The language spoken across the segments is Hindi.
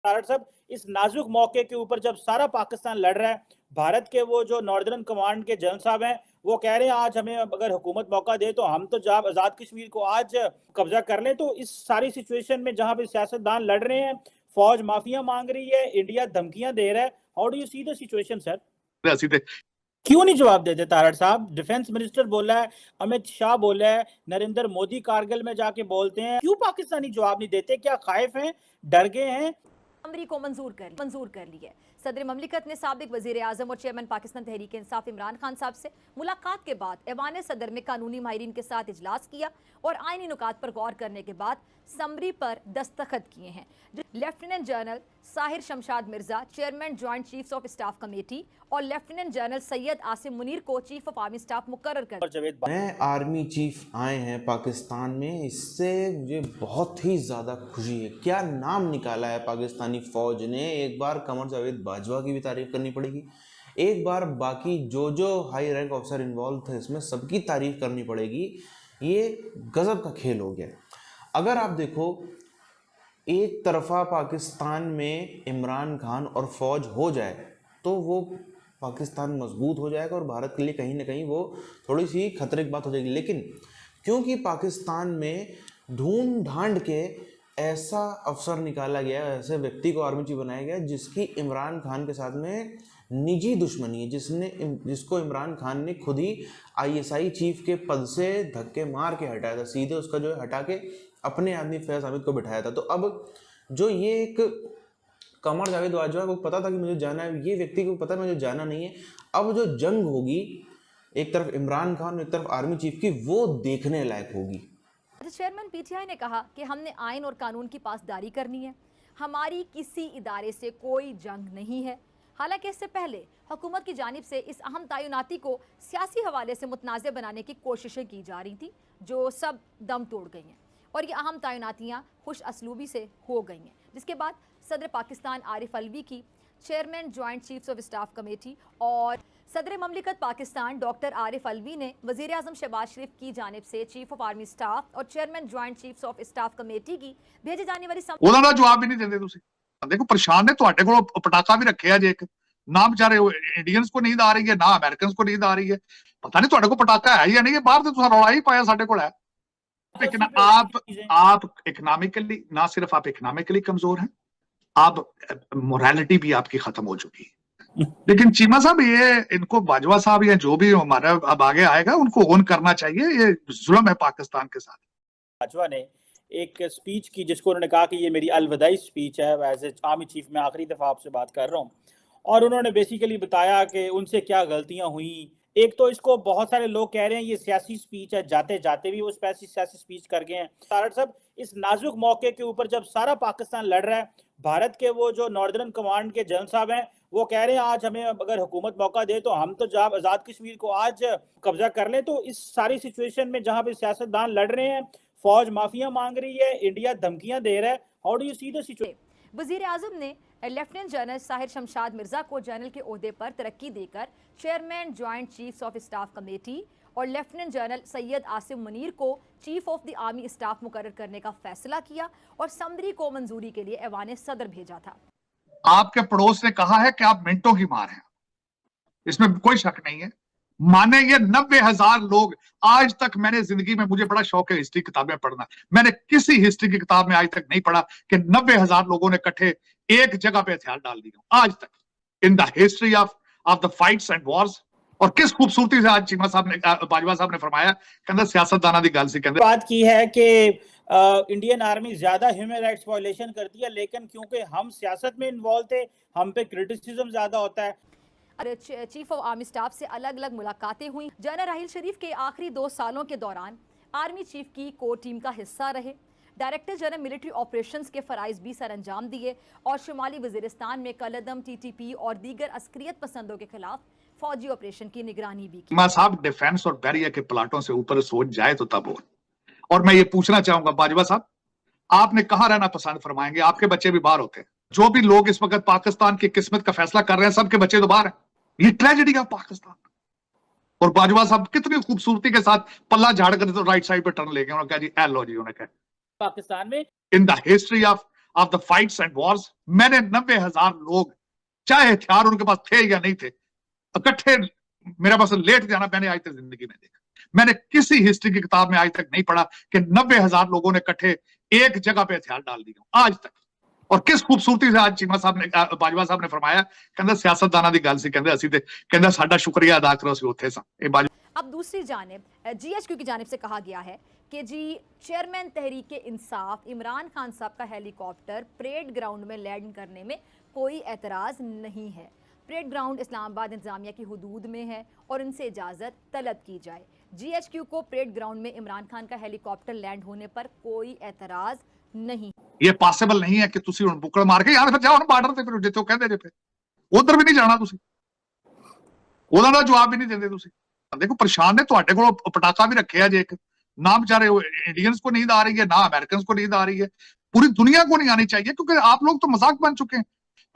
तारड़ साहब, इस नाजुक मौके के ऊपर जब सारा पाकिस्तान लड़ रहा है, भारत के वो जो नॉर्दर्न कमांड के जनरल साहब हैं, वो कह रहे हैं आज हमें अगर हुकूमत मौका दे तो हम तो जब आजाद कश्मीर को आज कब्जा कर लें। तो इस सारी सिचुएशन में जहां पे सियासतदान लड़ रहे हैं, फौज माफिया मांग रही है, इंडिया धमकियां दे रहा है, how do you see the situation sir? क्यों नहीं जवाब देते तारड़ साहब? डिफेंस मिनिस्टर बोला है, अमित शाह बोला है, नरेंद्र मोदी कारगिल में जाके बोलते हैं, क्यों पाकिस्तानी जवाब नहीं देते? क्या खाइफ हैं, डर गए हैं? अमरी को मंजूर कर ली है। सदर ममलिकत ने साबिक वजीर आजम और चेयरमैन पाकिस्तान तहरीक इंसाफ इमरान खान साहब से मुलाकात के बाद ऐवान सदर में कानूनी माहिरीन के साथ इजलास किया और आईनी नुकात पर गौर करने के बाद समरी पर दस्तखत किए हैं। Lieutenant general Sahir Shamshad Mirza, chairman joint chiefs of staff committee, और लेफ्टिनेंट जनरल सैयद आसिम मुनीर को चीफ ऑफ आर्मी स्टाफ मुकर्रर कर। नए आर्मी चीफ आए हैं पाकिस्तान में, इससे मुझे बहुत ही ज़्यादा खुशी है। क्या नाम निकाला है पाकिस्तानी फ़ौज ने। एक बार कमर जावेद बाजवा की भी तारीफ करनी पड़ेगी, एक बार बाकी जो हाई रैंक ऑफिसर इन्वॉल्व थे इसमें सबकी तारीफ करनी पड़ेगी। ये गजब का खेल हो गया। अगर आप देखो, एक तरफा पाकिस्तान में इमरान खान और फौज हो जाए तो वो पाकिस्तान मजबूत हो जाएगा और भारत के लिए कहीं ना कहीं वो थोड़ी सी खतरे की बात हो जाएगी। लेकिन क्योंकि पाकिस्तान में ढूंढ ढांड के ऐसा अफसर निकाला गया, ऐसे व्यक्ति को आर्मी चीफ बनाया गया जिसकी इमरान खान के साथ में निजी दुश्मनी है, जिसको इमरान खान ने खुद ही आईएसआई चीफ के पद से धक्के मार के हटाया था, सीधे उसका जो है हटा के अपने आदमी फैज हामिद को बिठाया था। तो अब जो ये एक कमर जावेद बाजवा को पता था कि मुझे जाना है, ये व्यक्ति को पता है मुझे जाना नहीं है। अब जो जंग होगी, एक तरफ इमरान खान एक तरफ आर्मी चीफ की, वो देखने लायक होगी। चेयरमैन पीटीआई ने कहा कि हमने आइन और कानून की पासदारी करनी है, हमारी किसी इदारे से कोई जंग नहीं है। हालांकि इससे पहले हुकूमत की जानिब से इस अहम तैनाती को सियासी हवाले से मुतनाज़ बनाने की कोशिशें की जा रही थी, जो सब दम तोड़ गई हैं और ये अहम तैनातियाँ खुश असलूबी से हो गई हैं। जिसके बाद सदर पाकिस्तान आरिफ अलवी की, chairman joint chiefs of staff committee और सदर ममलिकत पाकिस्तान डॉक्टर आरिफ अलवी ने वज़ीर आज़म शहबाज शरीफ की जानिब से चीफ ऑफ आर्मी स्टाफ और chairman joint chiefs of staff committee की भेजी जाने वाली जवाब भी नहीं देते। तुसी देखो परेशान ने, ਤੁਹਾਡੇ ਕੋਲ ਪਟਾਕਾ ਵੀ ਰੱਖਿਆ ਜੇ ਇੱਕ, ਨਾ ਵਿਚਾਰੇ ਇੰਡੀਅਨਸ को नींद आ रही है, ना अमेरिकन को नींद आ रही है। पता नहीं ਤੁਹਾਡੇ ਕੋਲ पटाखा है या नहीं, बाहर तो रौला ही पाया ਸਾਡੇ ਕੋਲ है। लेकिन आप इकोनॉमिकली, ना सिर्फ आप इकोनॉमिकली कमजोर हैं, आप मोरालिटी भी आपकी खत्म हो चुकी है। लेकिन चीमा साहब, ये इनको बाजवा साहब या जो भी हमारा अब आगे आएगा उनको ओन करना चाहिए, ये जुल्म है पाकिस्तान के साथ। बाजवा ने एक स्पीच की जिसको उन्होंने कहा कि ये मेरी अलविदाई स्पीच है, एज आर्मी चीफ में आखिरी दफा आपसे बात कर रहा हूँ, और उन्होंने बेसिकली बताया कि उनसे क्या गलतियां हुई। एक तो इसको बहुत सारे लोग कह रहे हैं ये सियासी स्पीच है, जाते जाते भी वो सियासी स्पीच कर गए हैं। तारड़ साहब, इस नाजुक मौके के ऊपर जब सारा पाकिस्तान लड़ रहा है, भारत के वो जो नॉर्दर्न कमांड के जनरल साहब हैं, वो कह रहे हैं आज हमें अगर हुकूमत मौका दे तो हम तो जब आजाद कश्मीर को आज कब्जा कर लें। तो इस सारी सिचुएशन में जहां पे सियासतदान लड़ रहे हैं, फौज माफिया मांग रही है, इंडिया धमकियां दे रहा है, how do you see the situation? वजीर आजम ने लेफ्टिनेंट जनरल साहिर शमशाद मिर्जा को जनरल के ओहदे पर तरक्की देकर chairman joint chiefs of staff committee और लेफ्टिनेंट जनरल सैयद आसिम मुनीर को chief of the army staff मुकर्रर करने का फैसला किया और समरी को मंजूरी के लिए ऐवान सदर भेजा था। आपके पड़ोस ने कहा है कि आप मिनटों की मार हैं, इसमें कोई शक नहीं है। माने ये 90,000 लोग, आज तक मैंने जिंदगी में, मुझे बड़ा शौक है हिस्ट्री किताबें पढ़ना, मैंने किसी हिस्ट्री की किताब में आज तक नहीं पढ़ा कि 90,000 लोगों ने इकट्ठे एक जगह पे हथियार डाल दिए आज तक in the history of the fights and Wars. और किस खूबसूरती से आज चीमा साहब ने, बाजवा साहब ने फरमाया, कहते सियासतदाना दी गल सी, कहते बात की है कि इंडियन आर्मी ज्यादा ह्यूमन राइट्स वायलेशन करती है, लेकिन क्योंकि हम सियासत में इन्वॉल्व थे, हम पे क्रिटिसिज्म ज्यादा होता है। चीफ ऑफ आर्मी स्टाफ से अलग अलग मुलाकातें हुई। जनरल राहिल शरीफ के आखिरी 2 सालों के दौरान आर्मी चीफ की कोर टीम का हिस्सा रहे। डायरेक्टर जनरल मिलिट्री ऑपरेशंस के फराइज भी सर अंजाम दिए और शुमाली वजीरिस्तान में कलदम, टीटीपी और दीगर अस्करियत पसंदों के खिलाफ फौजी ऑपरेशन की निगरानी भी की। साहब डिफेंस और बैरियर के प्लाटों से ऊपर सोच जाए तो तब हो। और मैं ये पूछना चाहूंगा बाजवा साहब, आपने कहाँ रहना पसंद फरमाएंगे? आपके बच्चे भी बाहर होते हैं। जो भी लोग इस वक्त पाकिस्तान की किस्मत का फैसला कर रहे हैं, सबके बच्चे तो बाहर हैं। ये ट्रेजेडी ऑफ पाकिस्तान। और बाजवा साहब कितनी खूबसूरती के साथ पल्ला झाड़ कर तो राइट साइड पे टर्न ले गए। उन्होंने कहा जी, लो जी, उन्होंने कहा पाकिस्तान में in the history of of the fights and Wars. मैंने 90,000 लोग, चाहे हथियार उनके पास थे या नहीं थे, इकट्ठे मेरा पास लेट जाना मैंने आज तक जिंदगी में देखा। मैंने किसी हिस्ट्री की किताब में आज तक नहीं पढ़ा कि 90,000 लोगों ने इकट्ठे एक जगह पे हथियार डाल दिए आज तक। और किस खूबसूरती से आज चीमा साहब ने, बाजवा साहब ने फरमाया, कहंदा सियासतदानां दी गल सी, कहंदे असीं ते कहंदा साडा शुक्रिया अदा करो असीं उत्थे सां। ये बाजवा। अब दूसरी जानिब जीएचक्यू की जानिब से कहा गया है कि जी चेयरमैन तहरीक इंसाफ इमरान खान साहब का हेलीकॉप्टर परेड ग्राउंड में लैंड करने में कोई एतराज़ नहीं है। परेड ग्राउंड इस्लामाबाद इंतजामिया की हुदूद में है और इनसे इजाज़त तलब की जाए। जीएचक्यू को परेड ग्राउंड में इमरान खान का हेलीकॉप्टर लैंड होने पर कोई एतराज़ नहीं। ये पॉसिबल नहीं है कि तुसी हुण बुक्कड़ मार के यार फिर जाओ ना बार्डर ते, फिर जिੱਥੇ ਕਹਿੰਦੇ ਜੇ फिर उधर भी नहीं जाना तुसी, ਉਹਦਾ ਦਾ ਜਵਾਬ ਵੀ ਨਹੀਂ ਦਿੰਦੇ ਤੁਸੀਂ। देखो परेशान ने ਤੁਹਾਡੇ ਕੋਲ ਪਟਾਕਾ भी रखे ਜੇ एक, ना बेचारे इंडियंस को नींद आ रही है, ना अमेरिकन को नींद आ रही है, पूरी दुनिया को नहीं आनी चाहिए, क्योंकि आप लोग तो मजाक बन चुके हैं।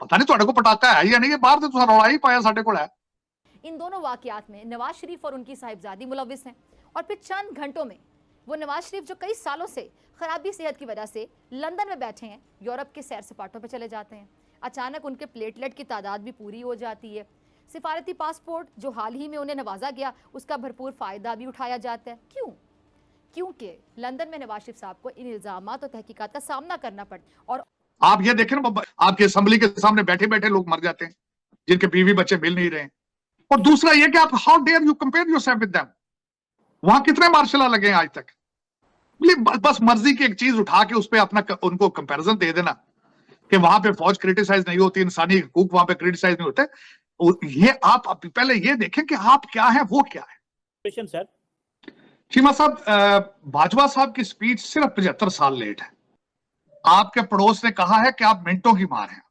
पता नहीं ਤੁਹਾਡੇ ਕੋਲ पटाखा है या नहीं, ये बाहर से तुसा रौला ही पाया ਸਾਡੇ ਕੋਲ है। इन दोनों वाकयात में नवाज शरीफ और उनकी साहिबजादी मुलविस हैं और फिर चंद घंटों में वो नवाज शरीफ जो कई सालों से खराबी सेहत की वजह से लंदन में बैठे हैं, यूरोप के सैर सपाटों पर चले जाते हैं। अचानक उनके प्लेटलेट की तादाद भी पूरी हो जाती है। सिफारती पासपोर्ट जो हाल ही में उन्हें नवाजा गया, उसका भरपूर फ़ायदा भी उठाया जाता है। क्यों? क्योंकि लंदन में नवाज शरीफ साहब को इन इल्ज़ामात और तहकीकात का सामना करना पड़ता। और आप ये देखें ना, आपके असेंबली के सामने बैठे बैठे लोग मर जाते हैं जिनके बीवी बच्चे मिल नहीं रहे। और दूसरा ये कि आप how dare you compare yourself with them. वहां कितने मार्शल लगे हैं आज तक? बस मर्जी की एक चीज उठा के उस पर अपना उनको कंपैरिजन दे देना कि वहां पे फौज क्रिटिसाइज नहीं होती, इंसानी हकूक वहां पे क्रिटिसाइज नहीं होते। ये आप पहले ये देखें कि आप क्या है, वो क्या है। सर चीमा साहब, बाजवा साहब की स्पीच सिर्फ 75 साल लेट है। आपके पड़ोस ने कहा है कि आप मिनटों की मार हैं।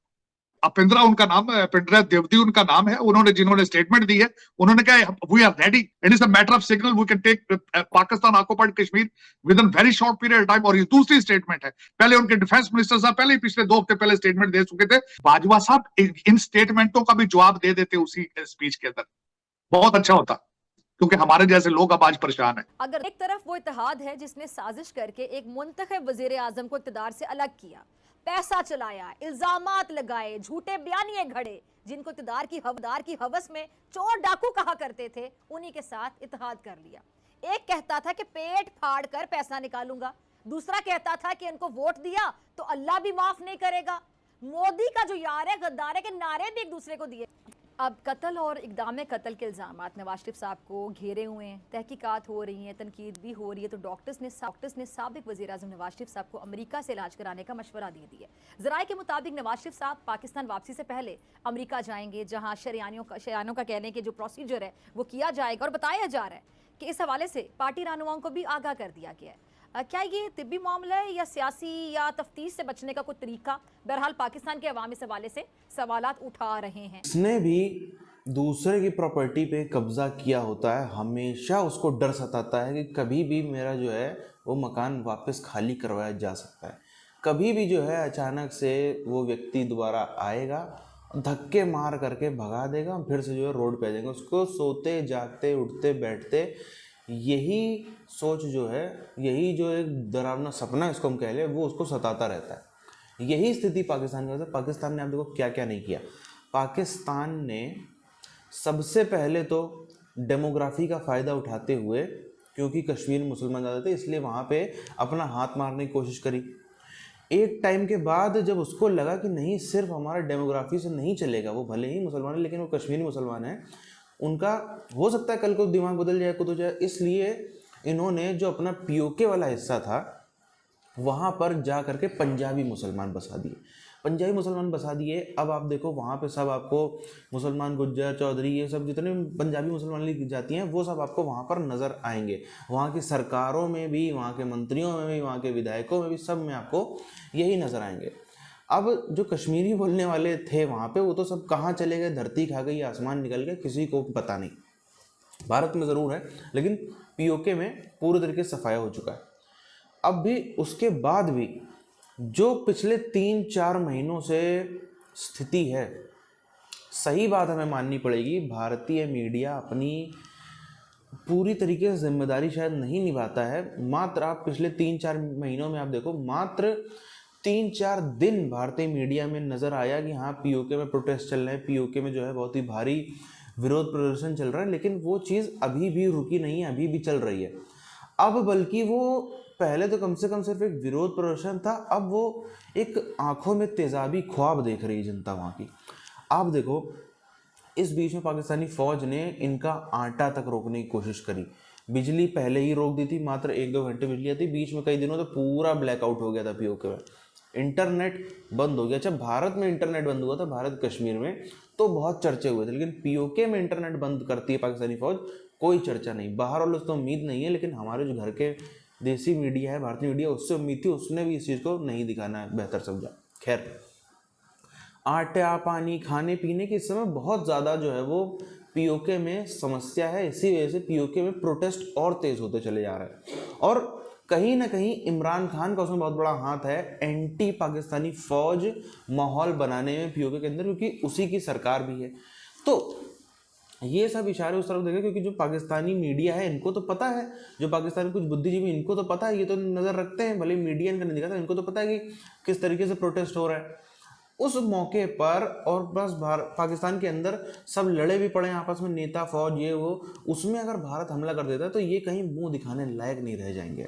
अपिंद्रा उनका नाम, अपिंद्रा देवती उनका नाम है। उन्होंने जिन्होंने स्टेटमेंट दी है, उन्होंने कहा we are ready, it is a matter of signal, we can take Pakistan occupied Kashmir within very short period of time. और ये दूसरी स्टेटमेंट है। पहले उनके डिफेंस मिनिस्टर साहब पहले ही पिछले 2 हफ्ते पहले स्टेटमेंट दे चुके थे। बाजवा साहब इन स्टेटमेंटों का भी जवाब दे देते उसी स्पीच के अंदर, बहुत अच्छा होता, क्योंकि हमारे जैसे लोग अब आज परेशान हैं। अगर एक तरफ वो इत्तेहाद है जिसने साजिश करके एक मुंतखब वजीर आजम को इक़्तिदार से अलग किया, पैसा चलाया, इल्जामात लगाए, झूठे बयानिए घड़े, जिनको इक़्तिदार की हवस में चोर डाकू कहा करते थे, उन्हीं के साथ इत्तेहाद कर लिया। एक कहता था कि पेट फाड़ कर पैसा निकालूंगा, दूसरा कहता था कि इनको वोट दिया तो अल्लाह भी माफ नहीं करेगा। मोदी का जो यार है, गद्दार है, के नारे भी एक दूसरे को दिए। अब कत्ल और इक़दाम कत्ल के इल्ज़ामात नवाज शरीफ साहब को घेरे हुए हैं, तहकीकात हो रही हैं, तनकीद भी हो रही है। तो डॉक्टर्स ने साबिक़ वज़ीर आज़म नवाज शरीफ साहब को अमेरिका से इलाज कराने का मशवरा दे दिया। ज़राए के मुताबिक नवाज शरीफ साहब पाकिस्तान वापसी से पहले अमेरिका जाएंगे, जहाँ शरियानियों का कहने के जो प्रोसीजर है वो किया जाएगा। और बताया जा रहा है कि इस हवाले से पार्टी रहनुमाओं को भी आगाह कर दिया गया है। क्या ये तिब्बी मामला है या सियासी या तफ्तीश से बचने का कोई तरीका? बहरहाल पाकिस्तान के अवाम इस हवाले से सवालात उठा रहे हैं। इसने भी दूसरे की प्रॉपर्टी पे कब्जा किया होता है, हमेशा उसको डर सताता है कि कभी भी मेरा जो है वो मकान वापस खाली करवाया जा सकता है। कभी भी जो है अचानक से वो व्यक्ति दोबारा आएगा, धक्के मार करके भगा देगा, फिर से जो है रोड पे आ जाएंगे। उसको सोते जागते उठते बैठते यही सोच जो है, यही जो एक डरावना सपना इसको हम कह लें, वो उसको सताता रहता है। यही स्थिति पाकिस्तान की। पाकिस्तान ने आप देखो क्या क्या नहीं किया। पाकिस्तान ने सबसे पहले तो डेमोग्राफी का फ़ायदा उठाते हुए, क्योंकि कश्मीर में मुसलमान ज़्यादा थे इसलिए वहाँ पे अपना हाथ मारने की कोशिश करी। एक टाइम के बाद जब उसको लगा कि नहीं, सिर्फ हमारा डेमोग्राफी से नहीं चलेगा, वो भले ही मुसलमान है लेकिन वो कश्मीरी मुसलमान हैं, उनका हो सकता है कल को दिमाग बदल जाए, कुछ हो जाए, इसलिए इन्होंने जो अपना पीओके वाला हिस्सा था वहाँ पर जा करके पंजाबी मुसलमान बसा दिए। अब आप देखो वहाँ पे सब आपको मुसलमान, गुज्जर, चौधरी, ये सब जितने पंजाबी मुसलमान ली जाती हैं वो सब आपको वहाँ पर नज़र आएंगे। वहाँ की सरकारों में भी, वहाँ के मंत्रियों में भी, वहाँ के विधायकों में भी, सब में आपको यही नज़र आएंगे। अब जो कश्मीरी बोलने वाले थे वहाँ पे, वो तो सब कहाँ चले गए, धरती खा गई, आसमान निकल गए, किसी को पता नहीं। भारत में ज़रूर है लेकिन पीओके में पूरे तरीके से सफाया हो चुका है। अब भी उसके बाद भी जो पिछले 3-4 महीनों से स्थिति है, सही बात हमें माननी पड़ेगी, भारतीय मीडिया अपनी पूरी तरीके से जिम्मेदारी शायद नहीं निभाता है। मात्र आप पिछले 3-4 महीनों में आप देखो, मात्र 3-4 दिन भारतीय मीडिया में नजर आया कि हाँ पीओके में प्रोटेस्ट चल रहे हैं, पीओके में जो है बहुत ही भारी विरोध प्रदर्शन चल रहा है, लेकिन वो चीज़ अभी भी रुकी नहीं है, अभी भी चल रही है। अब बल्कि वो पहले तो कम से कम सिर्फ एक विरोध प्रदर्शन था, अब वो एक आंखों में तेजाबी ख्वाब देख रही है जनता वहाँ की। आप देखो, इस बीच में पाकिस्तानी फौज ने इनका आटा तक रोकने की कोशिश करी, बिजली पहले ही रोक दी थी, मात्र 1-2 घंटे बिजली आती, बीच में कई दिनों तो पूरा ब्लैकआउट हो गया था पीओके में, इंटरनेट बंद हो गया। अच्छा, भारत में इंटरनेट बंद हुआ था, भारत कश्मीर में तो बहुत चर्चे हुए थे, लेकिन पीओके में इंटरनेट बंद करती है पाकिस्तानी फौज, कोई चर्चा नहीं। बाहर वालों से तो उम्मीद नहीं है, लेकिन हमारे जो घर के देसी मीडिया है, भारतीय मीडिया, उससे उम्मीद थी, उसने भी इस चीज़ को नहीं दिखाना है बेहतर समझा। खैर, आटा पानी खाने पीने की इस समय बहुत ज़्यादा जो है वो पीओके में समस्या है, इसी वजह से पीओके में प्रोटेस्ट और तेज़ होते चले जा रहे हैं। और कहीं ना कहीं इमरान खान का उसमें बहुत बड़ा हाथ है, एंटी पाकिस्तानी फौज माहौल बनाने में पीओके के अंदर, क्योंकि उसी की सरकार भी है। तो ये सब इशारे उस तरफ देखे, क्योंकि जो पाकिस्तानी मीडिया है इनको तो पता है, जो पाकिस्तानी कुछ बुद्धिजीवी इनको तो पता है, ये तो नज़र रखते हैं, भले मीडिया इनका नहीं दिखाता, इनको तो पता है कि किस तरीके से प्रोटेस्ट हो रहा है उस मौके पर। और बस पाकिस्तान के अंदर सब लड़े भी पड़े आपस में, नेता फौज ये वो, उसमें अगर भारत हमला कर देता है तो ये कहीं मुंह दिखाने लायक नहीं रह जाएंगे।